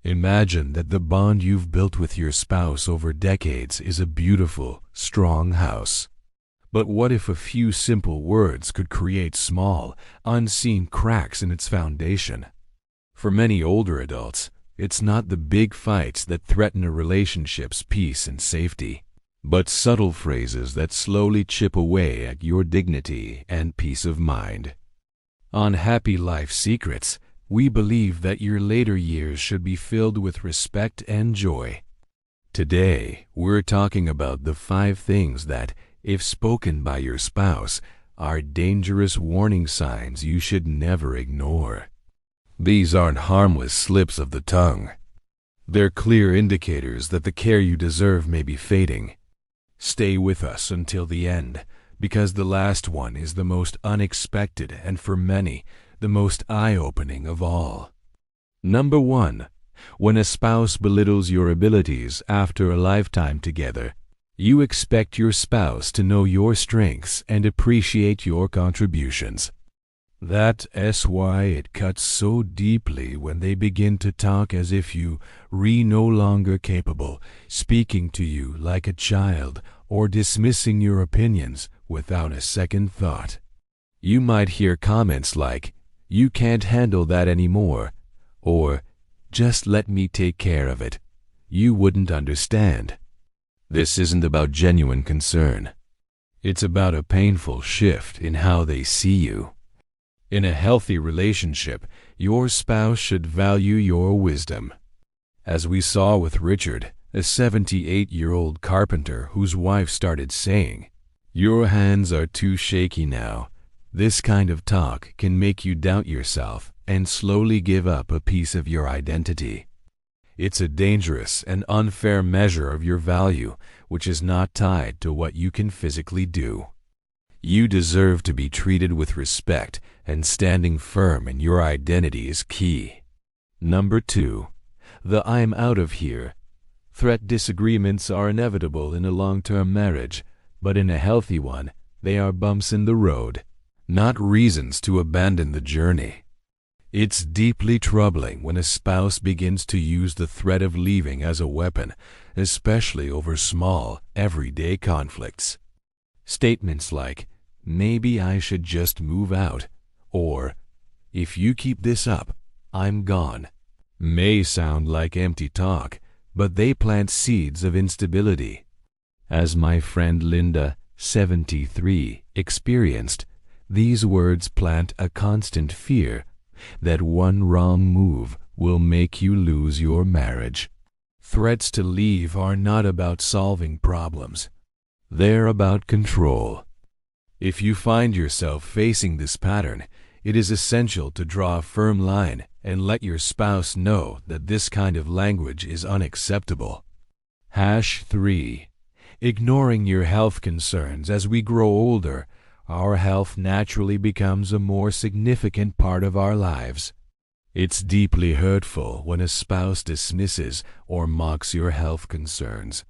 Imagine that the bond you've built with your spouse over decades is a beautiful, strong house. But what if a few simple words could create small, unseen cracks in its foundation? For many older adults, it's not the big fights that threaten a relationship's peace and safety, but subtle phrases that slowly chip away at your dignity and peace of mind. On Happy Life Secrets, we believe that your later years should be filled with respect and joy. Today, we're talking about the 5 things that, if spoken by your spouse, are dangerous warning signs you should never ignore. These aren't harmless slips of the tongue. They're clear indicators that the care you deserve may be fading. Stay with us until the end, because the last one is the most unexpected and, for many, the most eye-opening of all. Number 1. When a spouse belittles your abilities after a lifetime together, you expect your spouse to know your strengths and appreciate your contributions. That's why it cuts so deeply when they begin to talk as if you were no longer capable, speaking to you like a child, or dismissing your opinions without a second thought. You might hear comments like, "You can't handle that anymore," or "Just let me take care of it. You wouldn't understand." This isn't about genuine concern. It's about a painful shift in how they see you. In a healthy relationship, your spouse should value your wisdom. As we saw with Richard, a 78-year-old carpenter whose wife started saying, "Your hands are too shaky now." This kind of talk can make you doubt yourself and slowly give up a piece of your identity. It's a dangerous and unfair measure of your value, which is not tied to what you can physically do. You deserve to be treated with respect, and standing firm in your identity is key. Number 2. The "I'm out of here" threat. Disagreements are inevitable in a long-term marriage, but in a healthy one, they are bumps in the road, not reasons to abandon the journey. It's deeply troubling when a spouse begins to use the threat of leaving as a weapon, especially over small, everyday conflicts. Statements like, "Maybe I should just move out," or "If you keep this up, I'm gone," may sound like empty talk, but they plant seeds of instability. As my friend Linda, 73, experienced, these words plant a constant fear that one wrong move will make you lose your marriage. Threats to leave are not about solving problems. They're about control. If you find yourself facing this pattern, it is essential to draw a firm line and let your spouse know that this kind of language is unacceptable. 3. Ignoring your health concerns. As we grow older, our health naturally becomes a more significant part of our lives. It's deeply hurtful when a spouse dismisses or mocks your health concerns.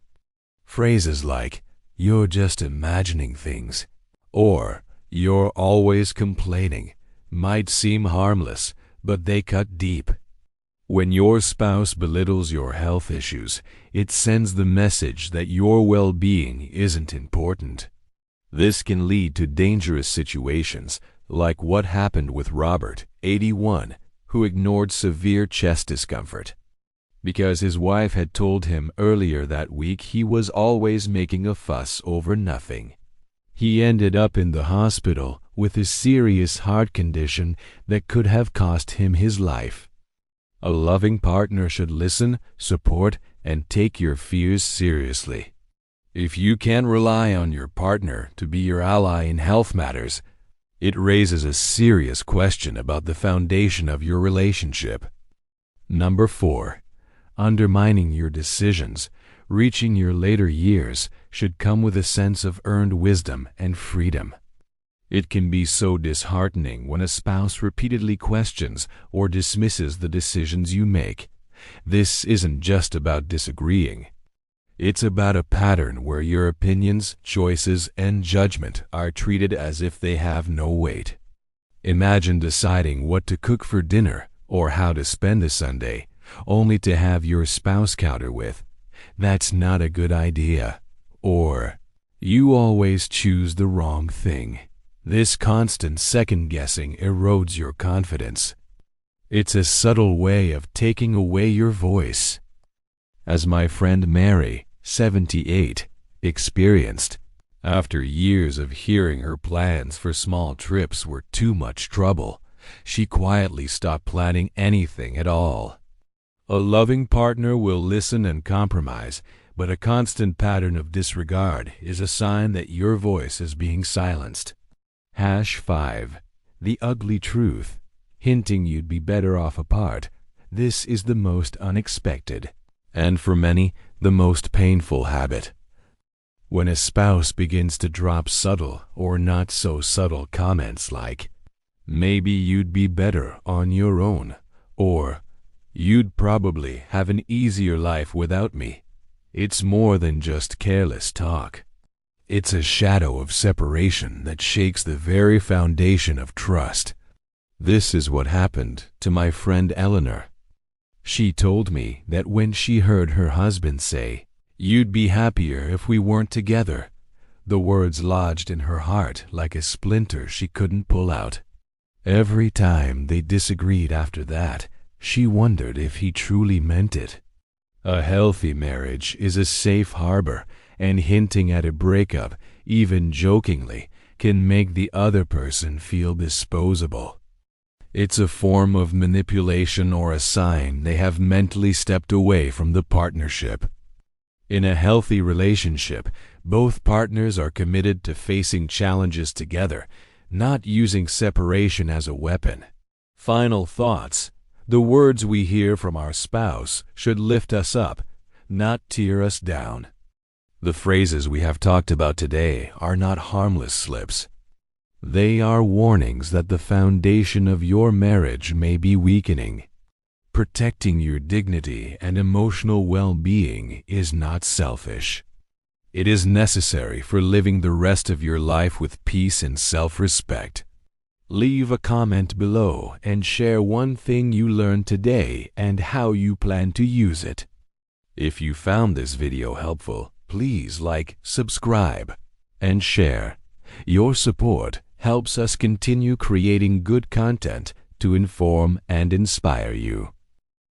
Phrases like, "You're just imagining things," or "You're always complaining," might seem harmless, but they cut deep. When your spouse belittles your health issues, it sends the message that your well-being isn't important. This can lead to dangerous situations, like what happened with Robert, 81, who ignored severe chest discomfort. Because his wife had told him earlier that week he was always making a fuss over nothing. He ended up in the hospital with a serious heart condition that could have cost him his life. A loving partner should listen, support, and take your fears seriously. If you can rely on your partner to be your ally in health matters, it raises a serious question about the foundation of your relationship. Number 4. Undermining your decisions. Reaching your later years should come with a sense of earned wisdom and freedom. It can be so disheartening when a spouse repeatedly questions or dismisses the decisions you make. This isn't just about disagreeing. It's about a pattern where your opinions, choices, and judgment are treated as if they have no weight. Imagine deciding what to cook for dinner or how to spend a Sunday, only to have your spouse counter with, "That's not a good idea," or "You always choose the wrong thing." This constant second-guessing erodes your confidence. It's a subtle way of taking away your voice. As my friend Mary, 78, experienced, after years of hearing her plans for small trips were too much trouble, she quietly stopped planning anything at all. A loving partner will listen and compromise, but a constant pattern of disregard is a sign that your voice is being silenced. #5. The ugly truth. Hinting you'd be better off apart. This is the most unexpected, and for many, the most painful habit. When a spouse begins to drop subtle or not so subtle comments like, "Maybe you'd be better on your own," or "You'd probably have an easier life without me," it's more than just careless talk. It's a shadow of separation that shakes the very foundation of trust. This is what happened to my friend Eleanor. She told me that when she heard her husband say, "You'd be happier if we weren't together," the words lodged in her heart like a splinter she couldn't pull out. Every time they disagreed after that, she wondered if he truly meant it. A healthy marriage is a safe harbor, and hinting at a breakup, even jokingly, can make the other person feel disposable. It's a form of manipulation or a sign they have mentally stepped away from the partnership. In a healthy relationship, both partners are committed to facing challenges together, not using separation as a weapon. Final thoughts. The words we hear from our spouse should lift us up, not tear us down. The phrases we have talked about today are not harmless slips. They are warnings that the foundation of your marriage may be weakening. Protecting your dignity and emotional well-being is not selfish. It is necessary for living the rest of your life with peace and self-respect. Leave a comment below and share one thing you learned today and how you plan to use it. If you found this video helpful, please like, subscribe, and share. Your support helps us continue creating good content to inform and inspire you.